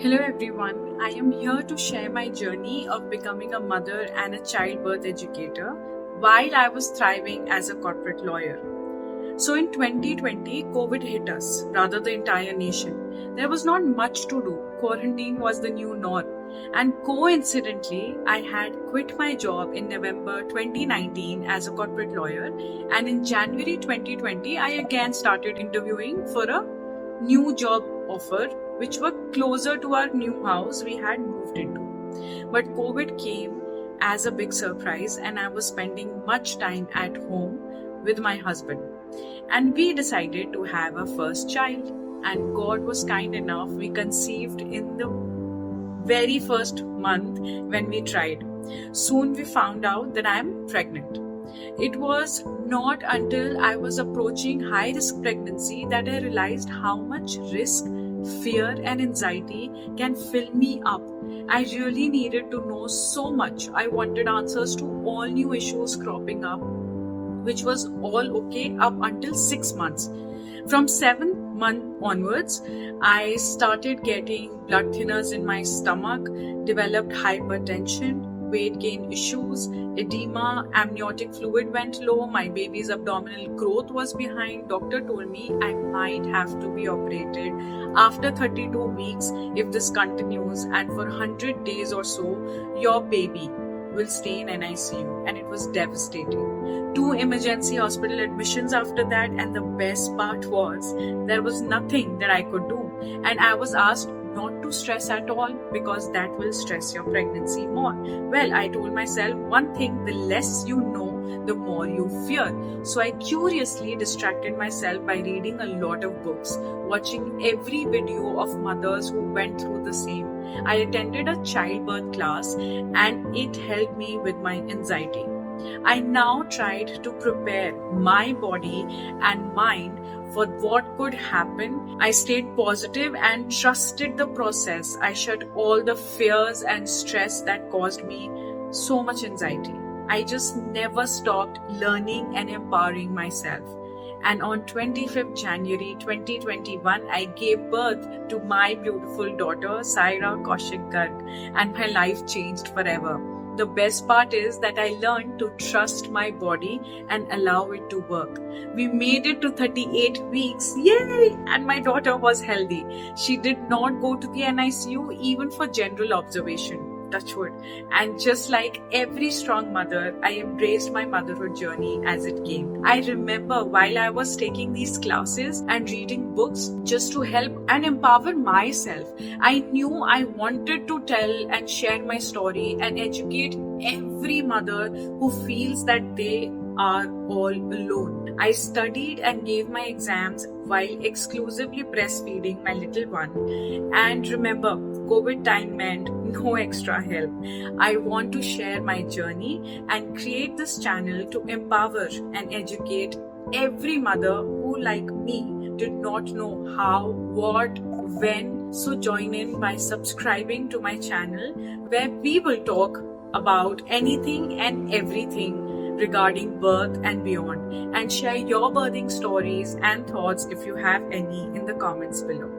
Hello everyone, I am here to share my journey of becoming a mother and a childbirth educator while I was thriving as a corporate lawyer. So in 2020, COVID hit us, rather the entire nation. There was not much to do. Quarantine was the new norm. And coincidentally, I had quit my job in November 2019 as a corporate lawyer. And in January 2020, I again started interviewing for a new job offer which were closer to our new house we had moved into. But COVID came as a big surprise, and I was spending much time at home with my husband. And we decided to have our first child. And God was kind enough, we conceived in the very first month when we tried. Soon we found out that I am pregnant. It was not until I was approaching high risk pregnancy that I realized how much risk, fear, and anxiety can fill me up. I really needed to know so much. I wanted answers to all new issues cropping up, which was all okay up until 6 months. From 7th month onwards, I started getting blood thinners in my stomach, developed hypertension, weight gain issues, edema, amniotic fluid went low, my baby's abdominal growth was behind. Doctor told me I might have to be operated after 32 weeks if this continues, and for 100 days or so, your baby will stay in NICU. And it was devastating. 2 emergency hospital admissions after that, and the best part was there was nothing that I could do. And I was asked not to stress at all because that will stress your pregnancy more. Well, I told myself one thing: the less you know, the more you fear. So I curiously distracted myself by reading a lot of books, watching every video of mothers who went through the same. I attended a childbirth class and it helped me with my anxiety. I now tried to prepare my body and mind for what could happen. I stayed positive and trusted the process. I shut all the fears and stress that caused me so much anxiety. I just never stopped learning and empowering myself. And on 25th January 2021, I gave birth to my beautiful daughter, Saira Kaushik Garg, and my life changed forever. The best part is that I learned to trust my body and allow it to work. We made it to 38 weeks, yay! And my daughter was healthy. She did not go to the NICU even for general observation. Touch wood. And just like every strong mother, I embraced my motherhood journey as it came. I remember while I was taking these classes and reading books just to help and empower myself, I knew I wanted to tell and share my story and educate every mother who feels that they are all alone. I studied and gave my exams while exclusively breastfeeding my little one. And remember, COVID time meant no extra help. I want to share my journey and create this channel to empower and educate every mother who, like me, did not know how, what, when. So join in by subscribing to my channel, where we will talk about anything and everything regarding birth and beyond, and share your birthing stories and thoughts if you have any in the comments below.